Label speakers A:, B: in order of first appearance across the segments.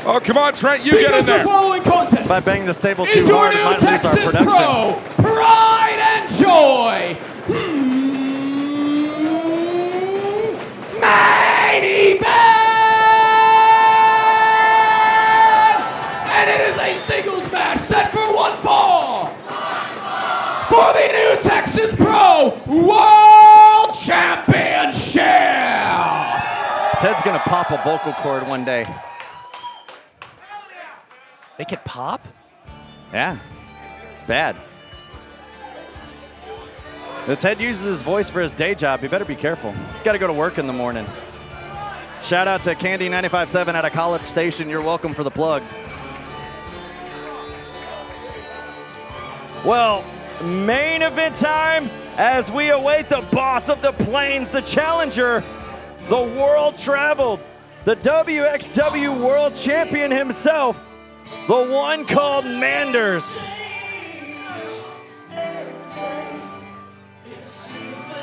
A: Oh, come on, Trent, you get in there.
B: The following contest
C: if I bang the stable too hard, it might lose our production.
B: Pro, pride and joy. Main event! And it is a singles match set for one fall for the new Texas Pro World Championship.
C: Ted's gonna pop a vocal cord one day.
D: They could pop?
C: Yeah, it's bad. So Ted uses his voice for his day job. You better be careful. He's got to go to work in the morning. Shout out to Candy 95.7 at a College Station. You're welcome for the plug. Well, main event time as we await the boss of the plains, the challenger, the world traveled, the WXW World Champion himself, the one called Manders.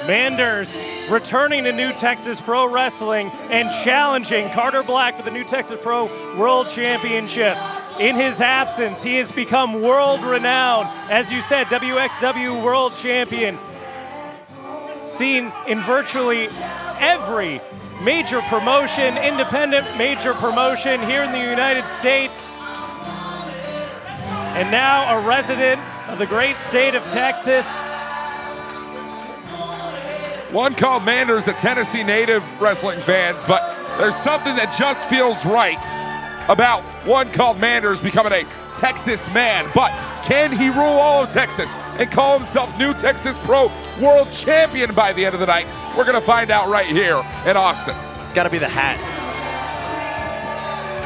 D: Manders returning to New Texas Pro Wrestling and challenging Carter BlaQ for the New Texas Pro World Championship. In his absence, he has become world renowned. As you said, WXW World Champion. Seen in virtually every major promotion, independent major promotion here in the United States. And now a resident of the great state of Texas.
A: One called Manders, a Tennessee native wrestling fans, but there's something that just feels right about one called Manders becoming a Texas man. But can he rule all of Texas and call himself New Texas Pro World Champion by the end of the night? We're gonna find out right here in Austin.
C: It's gotta be the hat.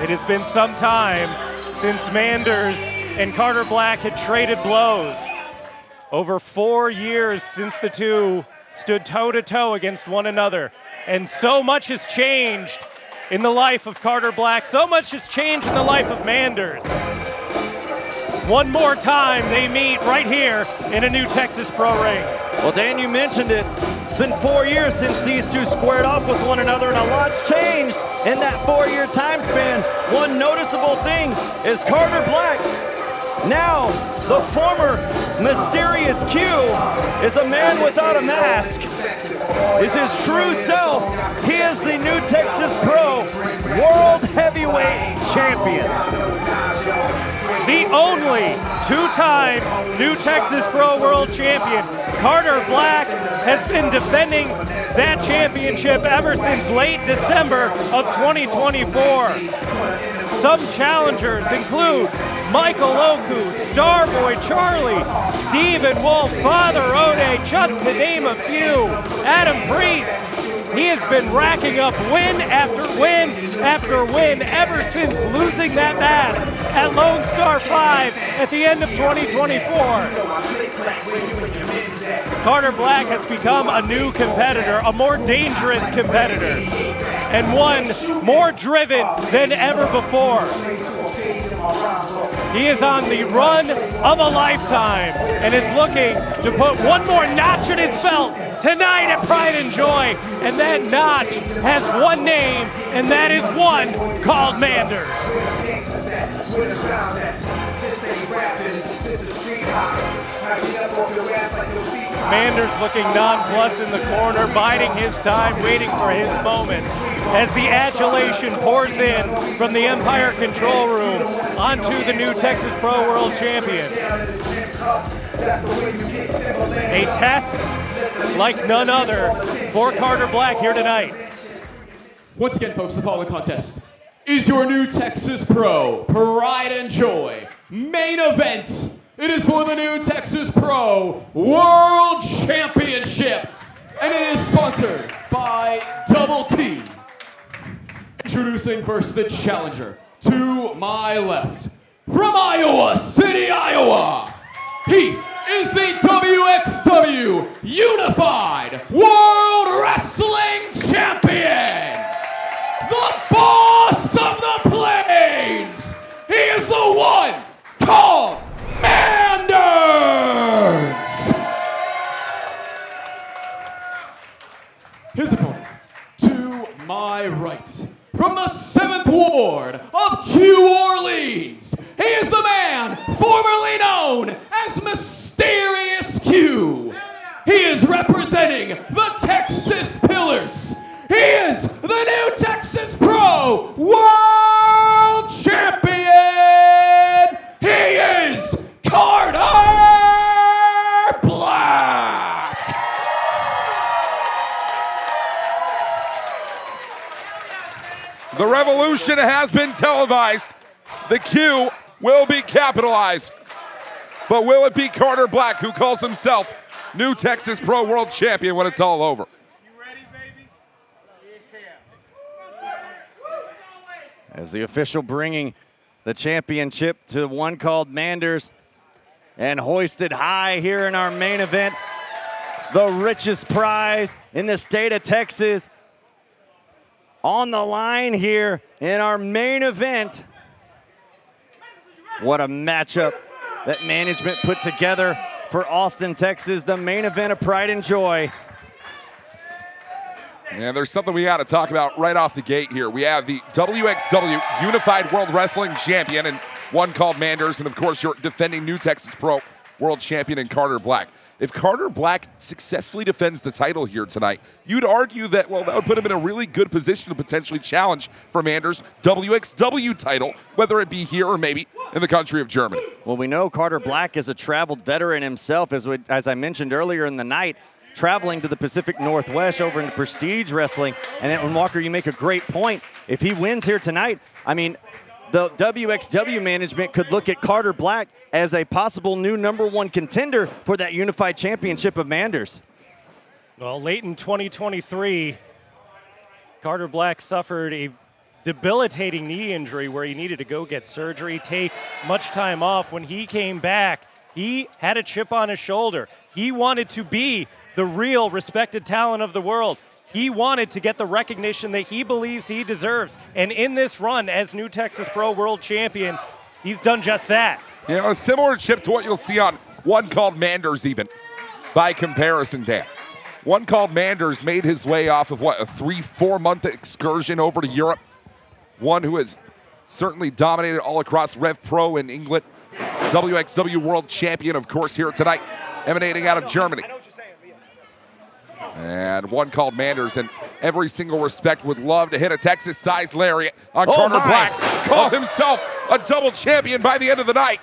D: It has been some time since Manders and Carter BlaQ had traded blows. Over 4 years since the two stood toe-to-toe against one another. And so much has changed in the life of Carter BlaQ. So much has changed in the life of Manders. One more time they meet right here in a New Texas Pro ring.
C: Well, Dan, you mentioned it. It's been 4 years since these two squared off with one another, and a lot's changed in that 4-year time span. One noticeable thing is Carter BlaQ, now the former mysterious Q, is a man without a mask, is his true self. He is the New Texas Pro World Heavyweight Champion.
D: The only two-time New Texas Pro World Champion. Carter BlaQ has been defending that championship ever since late December of 2024. Some challengers include Michael Oku, Starboy Charlie, Stephen Wolf, Father Ode, just to name a few. Adam Priest, he has been racking up win after win after win ever since losing that match at Lone Star 5 at the end of 2024. Carter BlaQ has become a new competitor, a more dangerous competitor, and one more driven than ever before. He is on the run of a lifetime and is looking to put one more notch in his belt tonight at Pride and Joy. And that notch has one name, and that is one called Manders. Manders looking nonplussed in the corner, biding his time, waiting for his moment as the adulation pours in from the Empire Control Room onto the New Texas Pro World Champion. A test like none other for Carter BlaQ here tonight.
B: Once again, folks, the following contest is your New Texas Pro Pride and Joy main event. It is for the New Texas Pro World Championship, and it is sponsored by Double T. Introducing first the challenger to my left, from Iowa City, Iowa. He is the WXW Unified World Wrestling Champion, the boss of the plains. He is the one called Manders. His opponent to my right, from the 7th Ward of Q
A: promotion has been televised. The Q will be capitalized. But will it be Carter BlaQ, who calls himself new Texas Pro World Champion, when it's all over?
C: As the official bringing the championship to one called Manders and hoisted high here in our main event, the richest prize in the state of Texas on the line here in our main event. What a matchup that management put together for Austin, Texas, the main event of Pride and Joy.
A: And there's something we got to talk about right off the gate here. We have the WXW Unified World Wrestling Champion and one called Manders, and of course your defending new Texas Pro World Champion in Carter BlaQ. If Carter BlaQ successfully defends the title here tonight, you'd argue that, well, that would put him in a really good position to potentially challenge for Manders' WXW title, whether it be here or maybe in the country of Germany.
C: Well, we know Carter BlaQ is a traveled veteran himself, as I mentioned earlier in the night, traveling to the Pacific Northwest over into Prestige Wrestling. And Walker, you make a great point. If he wins here tonight, I mean, the WXW management could look at Carter BlaQ as a possible new #1 contender for that unified championship of Manders.
D: Well, late in 2023, Carter BlaQ suffered a debilitating knee injury where he needed to go get surgery, take much time off. When he came back, he had a chip on his shoulder. He wanted to be the real respected talent of the world. He wanted to get the recognition that he believes he deserves. And in this run as new Texas Pro World Champion, he's done just that.
A: You know, a similar chip to what you'll see on one called Manders even, by comparison, Dan. One called Manders made his way off of, what, a 3-4 month excursion over to Europe. One who has certainly dominated all across Rev Pro in England. WXW World Champion, of course, here tonight, emanating out of Germany. And one called Manders, in every single respect, would love to hit a Texas-sized lariat on Carter BlaQ. Call himself a double champion by the end of the night.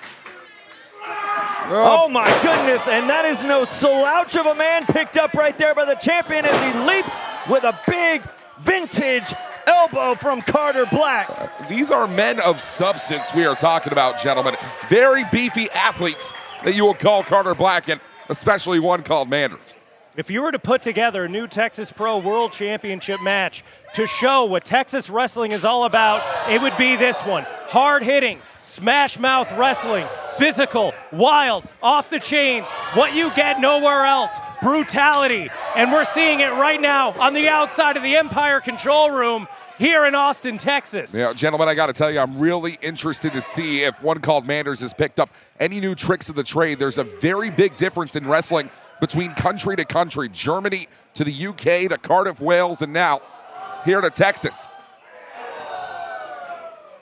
C: Oh my goodness, and that is no slouch of a man picked up right there by the champion as he leaps with a big vintage elbow from Carter BlaQ.
A: These are men of substance we are talking about, gentlemen. Very beefy athletes that you will call Carter BlaQ, and especially one called Manders.
D: If you were to put together a new Texas Pro World Championship match to show what Texas wrestling is all about, it would be this one. Hard-hitting, smash-mouth wrestling, physical, wild, off the chains, what you get nowhere else, brutality. And we're seeing it right now on the outside of the Empire Control Room here in Austin, Texas.
A: Yeah, gentlemen, I got to tell you, I'm really interested to see if one called Manders has picked up any new tricks of the trade. There's a very big difference in wrestling between country to country, Germany to the UK to Cardiff, Wales, and now here to Texas.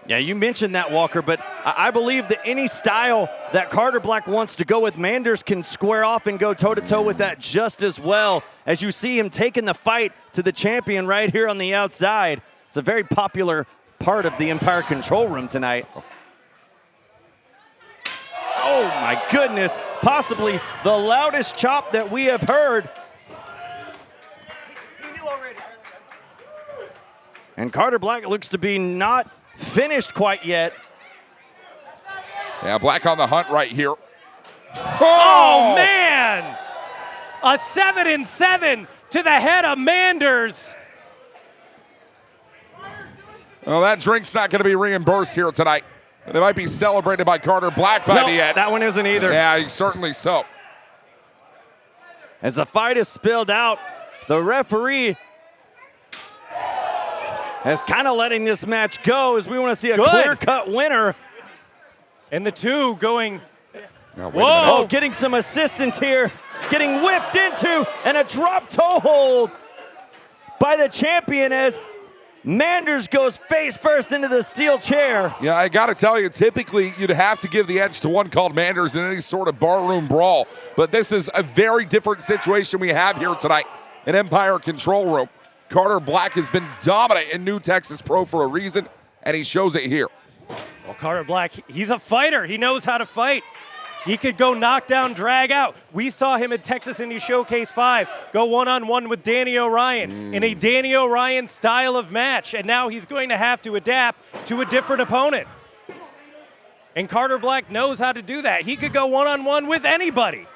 C: Yeah, you mentioned that, Walker, but I believe that any style that Carter BlaQ wants to go with, Manders can square off and go toe-to-toe with that just as well, as you see him taking the fight to the champion right here on the outside. It's a very popular part of the Empire Control Room tonight. Oh my goodness, possibly the loudest chop that we have heard. And Carter BlaQ looks to be not finished quite yet.
A: Yeah, BlaQ on the hunt right here.
D: Oh man! A 7-7 to the head of Manders.
A: Well, that drink's not going to be reimbursed here tonight. They might be celebrated by Carter BlaQ by the end.
C: That one isn't either.
A: Yeah, certainly so.
C: As the fight is spilled out, the referee is kind of letting this match go as we want to see a clear-cut winner.
D: And the two going,
C: whoa, getting some assistance here, getting whipped into, and a drop toe hold by the champion as Manders goes face first into the steel chair.
A: Yeah, I got to tell you, typically you'd have to give the edge to one called Manders in any sort of barroom brawl. But this is a very different situation we have here tonight in Empire Control Room. Carter BlaQ has been dominant in New Texas Pro for a reason, and he shows it here.
D: Well, Carter BlaQ, he's a fighter. He knows how to fight. He could go knockdown, drag out. We saw him at Texas Indy Showcase 5 go one-on-one with Danny O'Ryan in a Danny O'Ryan style of match, and now he's going to have to adapt to a different opponent. And Carter Black knows how to do that. He could go one-on-one with anybody.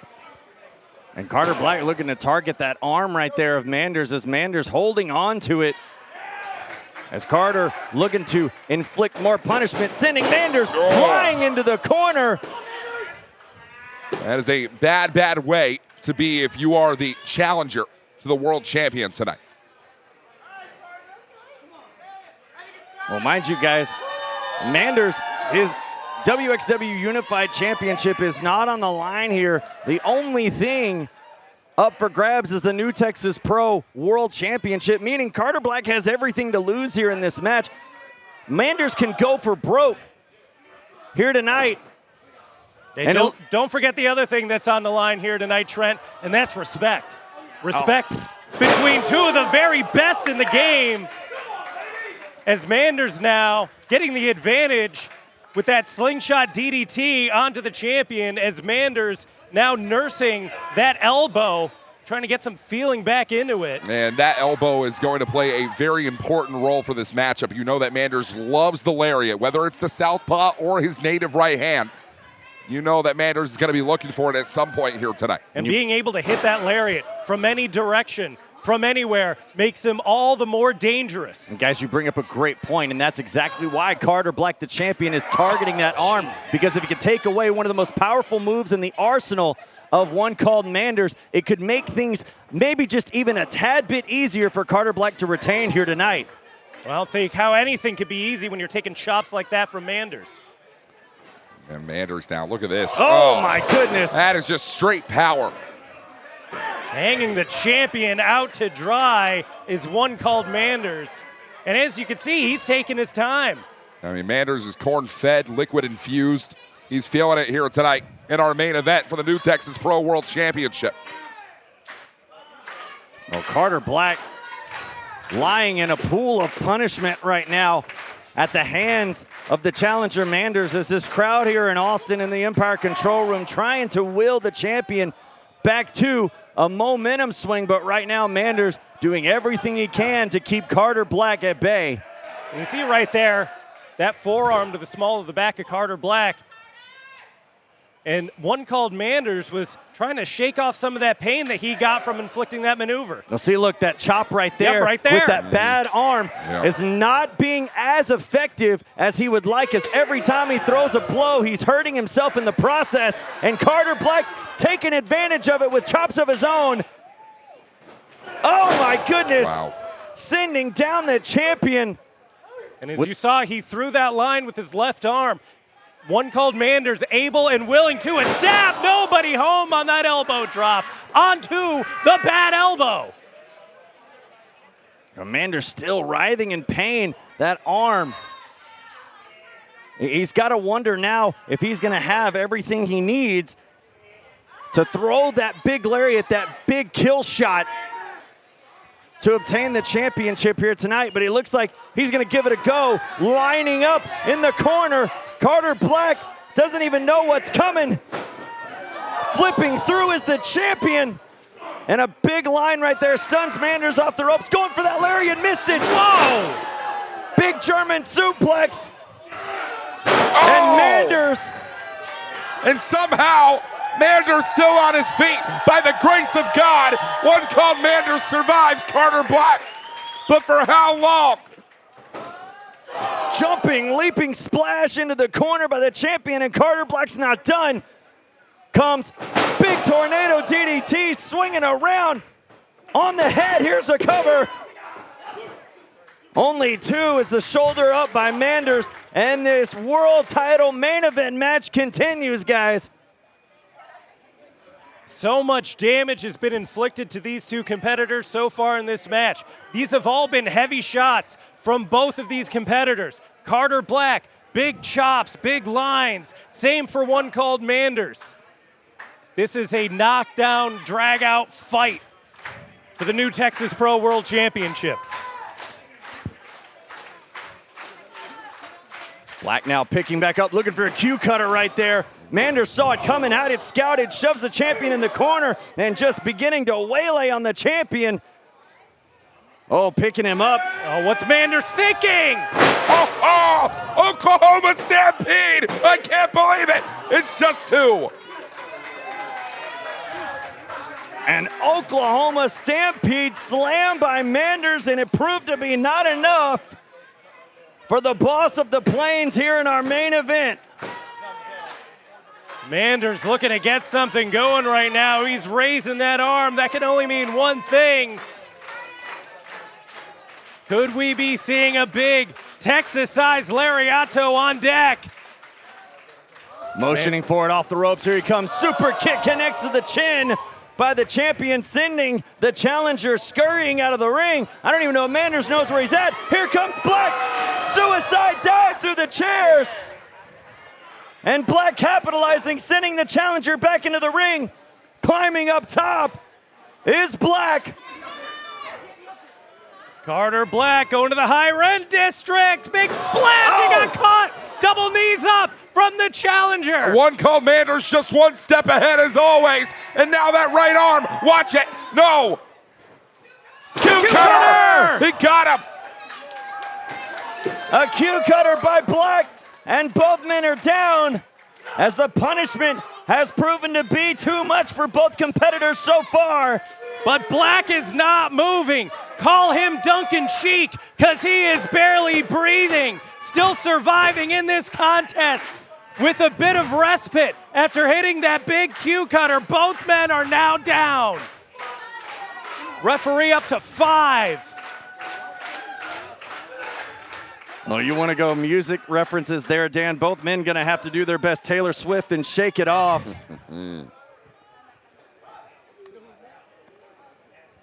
C: And Carter Black looking to target that arm right there of Manders, as Manders holding on to it. As Carter looking to inflict more punishment, sending Manders flying into the corner.
A: That is a bad, bad way to be if you are the challenger to the world champion tonight.
C: Well, mind you guys, Manders, his WXW Unified Championship is not on the line here. The only thing up for grabs is the New Texas Pro World Championship, meaning Carter Black has everything to lose here in this match. Manders can go for broke here tonight.
D: And don't forget the other thing that's on the line here tonight, Trent, and that's respect. Respect between two of the very best in the game, as Manders now getting the advantage with that slingshot DDT onto the champion, as Manders now nursing that elbow, trying to get some feeling back into it.
A: And that elbow is going to play a very important role for this matchup. You know that Manders loves the lariat, whether it's the southpaw or his native right hand. You know that Manders is going to be looking for it at some point here tonight.
D: And being able to hit that lariat from any direction, from anywhere, makes him all the more dangerous.
C: And guys, you bring up a great point, and that's exactly why Carter Black, the champion, is targeting that arm. Because if he could take away one of the most powerful moves in the arsenal of one called Manders, it could make things maybe just even a tad bit easier for Carter Black to retain here tonight.
D: Well, think how anything could be easy when you're taking chops like that from Manders.
A: And Manders now, look at this.
C: Oh my goodness.
A: That is just straight power.
D: Hanging the champion out to dry is one called Manders. And as you can see, he's taking his time.
A: I mean, Manders is corn-fed, liquid-infused. He's feeling it here tonight in our main event for the New Texas Pro World Championship.
C: Well, Carter Black lying in a pool of punishment right now at the hands of the challenger Manders, as this crowd here in Austin in the Empire Control Room trying to will the champion back to a momentum swing, but right now Manders doing everything he can to keep Carter Black at bay.
D: And you see right there, that forearm to the small of the back of Carter Black. And one called Manders was trying to shake off some of that pain that he got from inflicting that maneuver.
C: Now see, look, that chop right there,
D: yep, right there.
C: With that bad arm is not being as effective as he would like, as every time he throws a blow, he's hurting himself in the process. And Carter Black taking advantage of it with chops of his own. Oh my goodness.
A: Wow.
C: Sending down the champion.
D: And as you saw, he threw that line with his left arm. One called Manders, able and willing to adapt. Nobody home on that elbow drop onto the bad elbow.
C: Manders still writhing in pain. That arm. He's got to wonder now if he's going to have everything he needs to throw that big lariat, that big kill shot, to obtain the championship here tonight. But it looks like he's going to give it a go, lining up in the corner. Carter Black doesn't even know what's coming. Flipping through as the champion. And a big line right there stuns Manders off the ropes. Going for that lariat, missed it. Whoa! Big German suplex. And Manders.
A: And somehow, Manders still on his feet. By the grace of God, one called Manders survives Carter Black. But for how long?
C: Jumping, leaping splash into the corner by the champion, and Carter Black's not done. Comes big tornado DDT, swinging around on the head. Here's a cover. Only two is the shoulder up by Manders, and this world title main event match continues, guys.
D: So much damage has been inflicted to these two competitors so far in this match. These have all been heavy shots from both of these competitors. Carter Black, big chops, big lines. Same for one called Manders. This is a knockdown, drag-out fight for the New Texas Pro World Championship.
C: Black now picking back up, looking for a Q cutter right there. Manders saw it coming, had it scouted, shoves the champion in the corner, and just beginning to waylay on the champion. Oh, picking him up.
D: Oh, what's Manders thinking?
A: Oklahoma Stampede! I can't believe it! It's just 2.
C: An Oklahoma Stampede slam by Manders, and it proved to be not enough for the boss of the Plains here in our main event.
D: Manders looking to get something going right now. He's raising that arm. That can only mean one thing. Could we be seeing a big Texas-sized lariato on deck?
C: Motioning forward off the ropes. Here he comes. Super kick connects to the chin by the champion, sending the challenger scurrying out of the ring. I don't even know if Manders knows where he's at. Here comes BlaQ. Suicide dive through the chairs. And BlaQ capitalizing, sending the challenger back into the ring. Climbing up top is BlaQ.
D: Carter BlaQ going to the high-end district. Big splash, he got caught. Double knees up from the challenger.
A: One called Manders just one step ahead as always. And now that right arm, watch it. No. Q cutter. He got him.
C: A Q cutter by BlaQ, and both men are down as the punishment has proven to be too much for both competitors so far.
D: But BlaQ is not moving. Call him Duncan Sheik, because he is barely breathing. Still surviving in this contest with a bit of respite after hitting that big Q cutter. Both men are now down. Referee up to 5.
C: Oh, you want to go music references there, Dan? Both men going to have to do their best Taylor Swift and shake it off.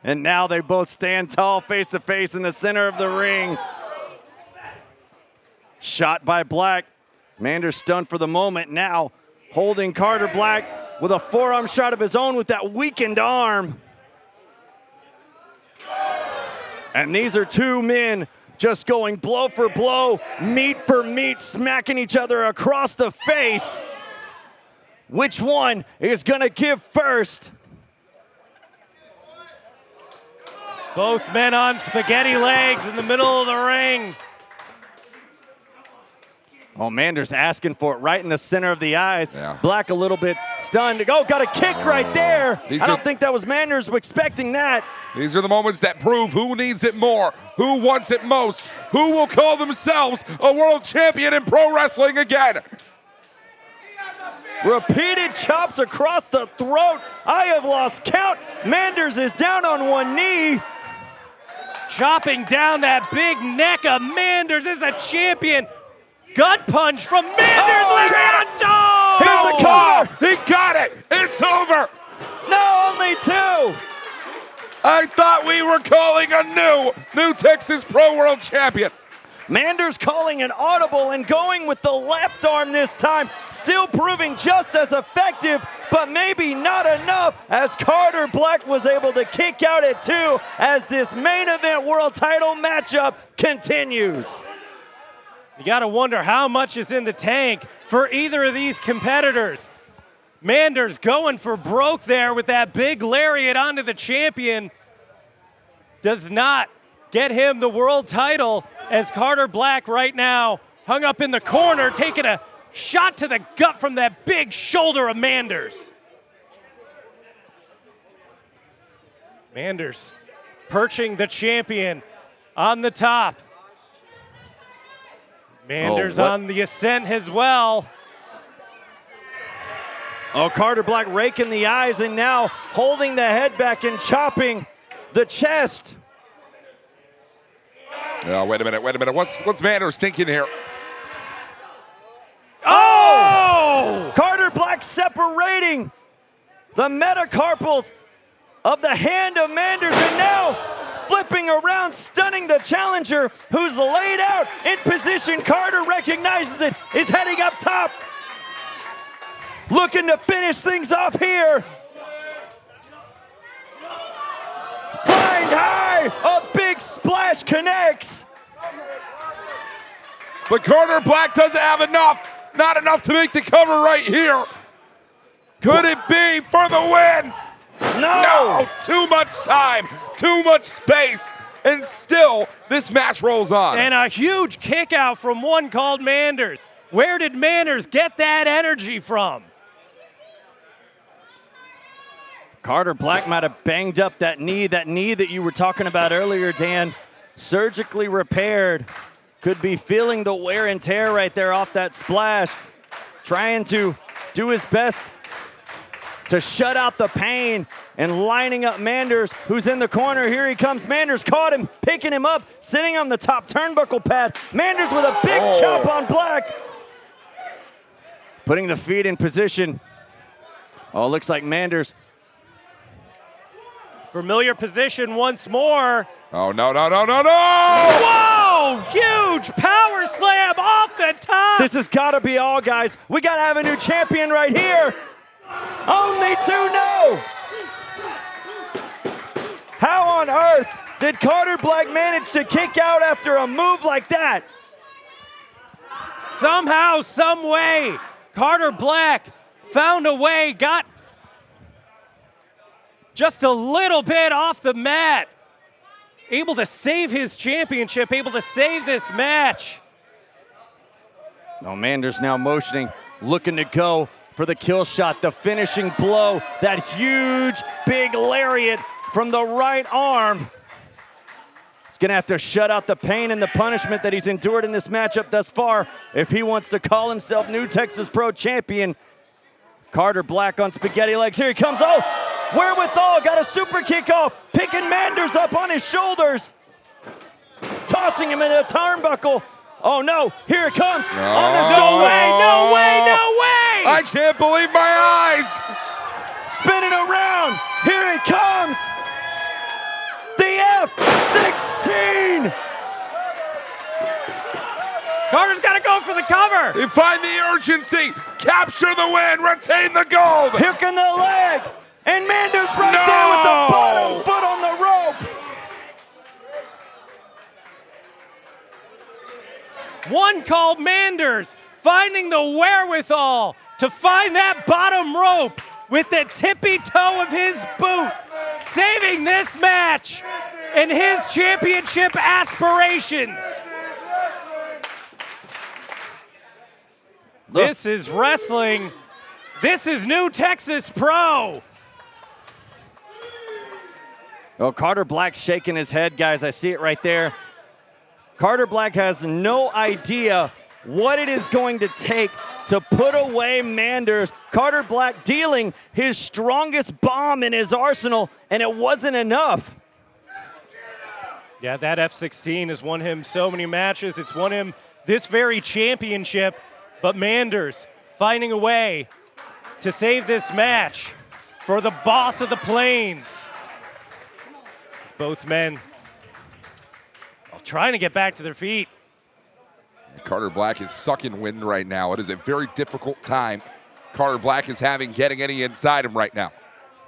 C: And now they both stand tall face to face in the center of the ring. Shot by BlaQ. Manders stunned for the moment, now holding Carter BlaQ with a forearm shot of his own with that weakened arm. And these are two men just going blow for blow, meat for meat, smacking each other across the face. Which one is gonna give first?
D: Both men on spaghetti legs in the middle of the ring.
C: Oh, Manders asking for it right in the center of the eyes.
A: Yeah.
C: BlaQ a little bit stunned. Oh, got a kick right there. I don't think that was Manders expecting that.
A: These are the moments that prove who needs it more, who wants it most, who will call themselves a world champion in pro wrestling again.
C: Repeated chops across the throat. I have lost count. Manders is down on one knee.
D: Chopping down that big neck of Manders is the champion. Gut punch from Manders.
C: Here's a car.
A: He got it. It's over.
C: No, only 2.
A: I thought we were calling a new Texas Pro World Champion.
C: Manders calling an audible and going with the left arm this time. Still proving just as effective, but maybe not enough, as Carter BlaQ was able to kick out at 2 as this main event world title matchup continues.
D: You gotta wonder how much is in the tank for either of these competitors. Manders going for broke there with that big lariat onto the champion. Does not get him the world title, as Carter BlaQ right now hung up in the corner, taking a shot to the gut from that big shoulder of Manders. Manders perching the champion on the top. Manders on the ascent as well.
C: Oh, Carter BlaQ raking the eyes and now holding the head back and chopping the chest.
A: Oh, wait a minute. What's Manders thinking here?
C: Oh! Carter BlaQ separating the metacarpals of the hand of Manders, and now flipping around, stunning the challenger, who's laid out in position. Carter recognizes it, is heading up top, looking to finish things off here. Flying high, a big splash connects.
A: But Carter BlaQ doesn't have enough. Not enough to make the cover right here. Could it be for the win? No, too much time, too much space, and still this match rolls on.
D: And a huge kick out from one called Manders. Where did Manders get that energy from?
C: Carter BlaQ might have banged up that knee that you were talking about earlier, Dan. Surgically repaired. Could be feeling the wear and tear right there off that splash. Trying to do his best to shut out the pain and lining up Manders, who's in the corner. Here he comes. Manders caught him, picking him up, sitting on the top turnbuckle pad. Manders with a big chop on BlaQ. Putting the feet in position. Oh, looks like Manders.
D: Familiar position once more.
A: Oh, no, no, no, no, no!
D: Whoa! Huge power slam off the top!
C: This has got to be all, guys. We got to have a new champion right here. Only two know. How on earth did Carter BlaQ manage to kick out after a move like that?
D: Somehow, some way, Carter BlaQ found a way, got just a little bit off the mat. Able to save his championship, able to save this match.
C: No, Manders now motioning, looking to go for the kill shot, the finishing blow, that huge, big lariat from the right arm. He's gonna have to shut out the pain and the punishment that he's endured in this matchup thus far if he wants to call himself new Texas Pro Champion. Carter BlaQ on spaghetti legs. Here he comes. Oh, wherewithal, got a super kick off, picking Manders up on his shoulders, tossing him into a turnbuckle. Oh no, here it comes on the shoulder.
D: No way, no way, no way!
A: I can't believe my eyes!
C: Spinning around, here it comes. The F-16.
D: Carter's got to go for the cover.
A: They find the urgency, capture the win, retain the gold.
C: Hooking the leg, and Manders right there with the bottom foot on the rope.
D: One called Manders, finding the wherewithal to find that bottom rope with the tippy toe of his boot, saving this match and his championship aspirations. This is wrestling. This is new Texas Pro.
C: Oh, Carter BlaQ shaking his head, guys. I see it right there. Carter BlaQ has no idea what it is going to take to put away Manders. Carter BlaQ dealing his strongest bomb in his arsenal, and it wasn't enough.
D: Yeah, that F-16 has won him so many matches. It's won him this very championship. But Manders finding a way to save this match for the boss of the Plains. It's both men trying to get back to their feet.
A: Carter BlaQ is sucking wind right now. It is a very difficult time Carter BlaQ is having getting any inside him right now.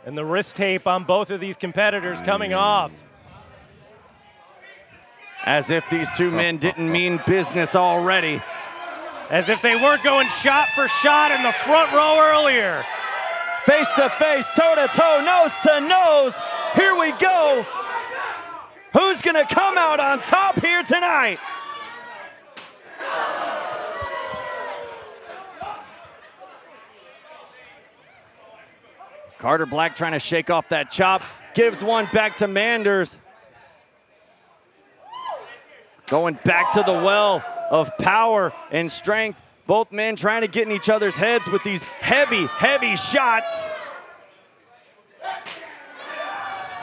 D: And the wrist tape on both of these competitors coming off.
C: As if these two men didn't mean business already.
D: As if they weren't going shot for shot in the front row earlier.
C: Face to face, toe to toe, nose to nose. Here we go. Who's gonna come out on top here tonight? Carter BlaQ trying to shake off that chop. Gives one back to Manders. Going back to the well of power and strength. Both men trying to get in each other's heads with these heavy, heavy shots.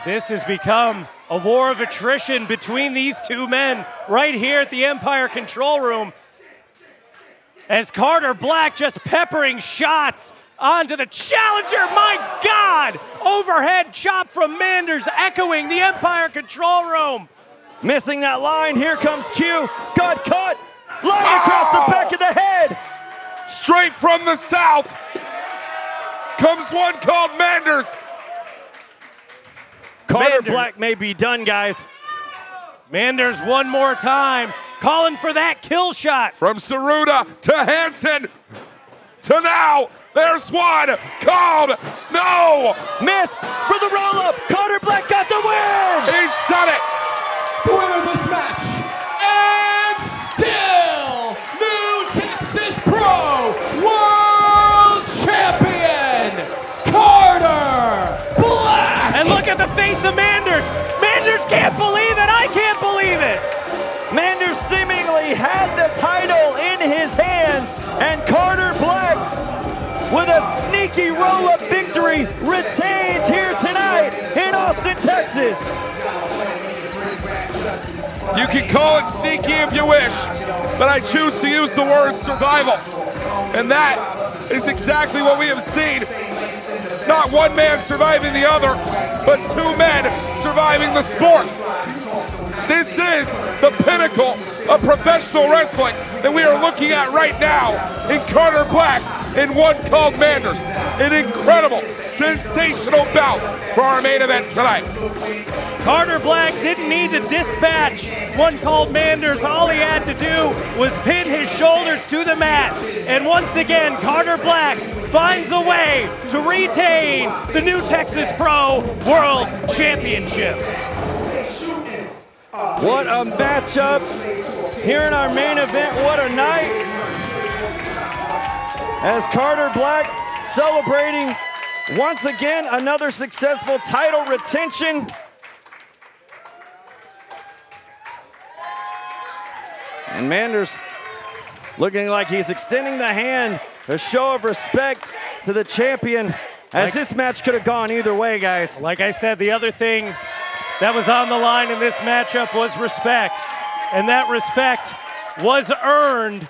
D: This has become a war of attrition between these two men right here at the Empire Control Room. As Carter BlaQ just peppering shots onto the challenger. My God! Overhead chop from Manders echoing the Empire Control Room.
C: Missing that line. Here comes Q. Got caught. Line across the back of the head.
A: Straight from the south comes one called Manders.
C: Carter BlaQ may be done, guys.
D: Manders one more time, calling for that kill shot.
A: From Saruda to Hansen to now There's one called. No!
C: Missed for the roll-up. Carter Black got the win!
A: He's done it!
B: The winner of this match, and still new Texas Pro World Champion, Carter Black!
D: And look at the face of Manders. Manders can't believe it. I can't believe it.
C: Manders seemingly had the title in his hands, and Carter Black, with a sneaky roll-up victory, retains here tonight in Austin, Texas.
A: You can call it sneaky if you wish, but I choose to use the word survival. And that is exactly what we have seen. Not one man surviving the other, but two men surviving the sport. This is the pinnacle of professional wrestling that we are looking at right now in Carter Black in one called Manders. An incredible, sensational bout for our main event tonight.
D: Carter Black didn't need to dispatch one called Manders. All he had to do was pin his shoulders to the mat. And once again, Carter Black finds a way to retain the new Texas Pro World Championship.
C: What a matchup here in our main event. What a night. As Carter Black celebrating once again another successful title retention. And Manders looking like he's extending the hand, a show of respect to the champion, as this match could have gone either way, guys.
D: Like I said, the other thing that was on the line in this matchup was respect. And that respect was earned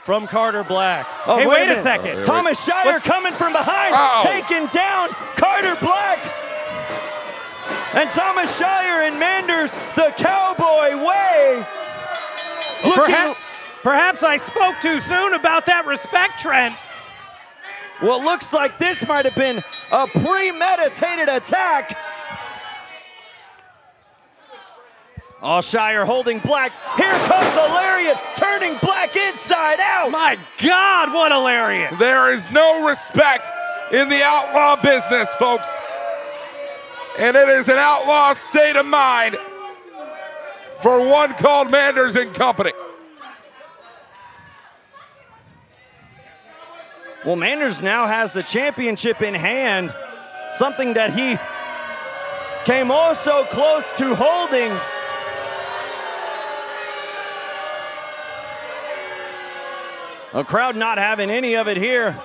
D: from Carter Black.
C: Oh,
D: hey, wait a second.
C: Thomas Shire coming from behind, taking down Carter Black. And Thomas Shire and Manders, the cowboy way.
D: Perhaps I spoke too soon about that respect, Trent.
C: What looks like this might have been a premeditated attack. Oh, Shire holding Black. Here comes the lariat, turning Black inside out.
D: My God, what a lariat.
A: There is no respect in the outlaw business, folks. And it is an outlaw state of mind for one called Manders and company.
C: Well, Manders now has the championship in hand, something that he came oh so close to holding. A crowd not having any of it here.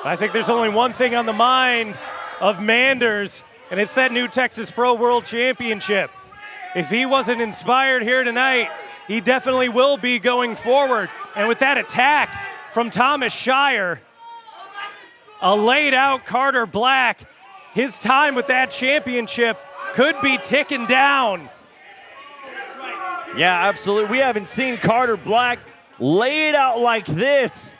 D: I think there's only one thing on the mind of Manders, and it's that new Texas Pro World Championship. If he wasn't inspired here tonight, he definitely will be going forward. And with that attack from Thomas Shire, a laid out Carter Black, his time with that championship could be ticking down.
C: Yeah, absolutely. We haven't seen Carter Black laid out like this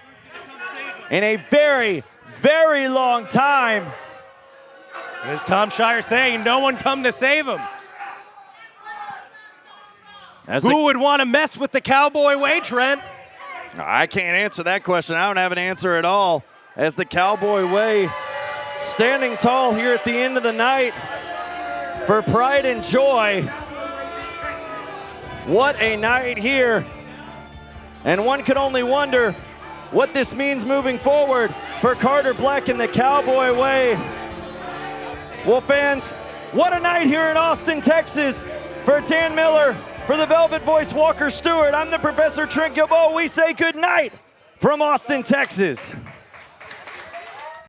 C: in a very, very long time.
D: As Tom Shire saying, no one come to save him. Who would want to mess with the cowboy way, Trent?
C: I can't answer that question. I don't have an answer at all. As the cowboy way standing tall here at the end of the night for pride and joy. What a night here. And one could only wonder what this means moving forward for Carter Black in the cowboy way. Well, fans, what a night here in Austin, Texas. For Dan Miller, for the Velvet Voice Walker Stewart, I'm the Professor Trent Gilboa. We say good night from Austin, Texas.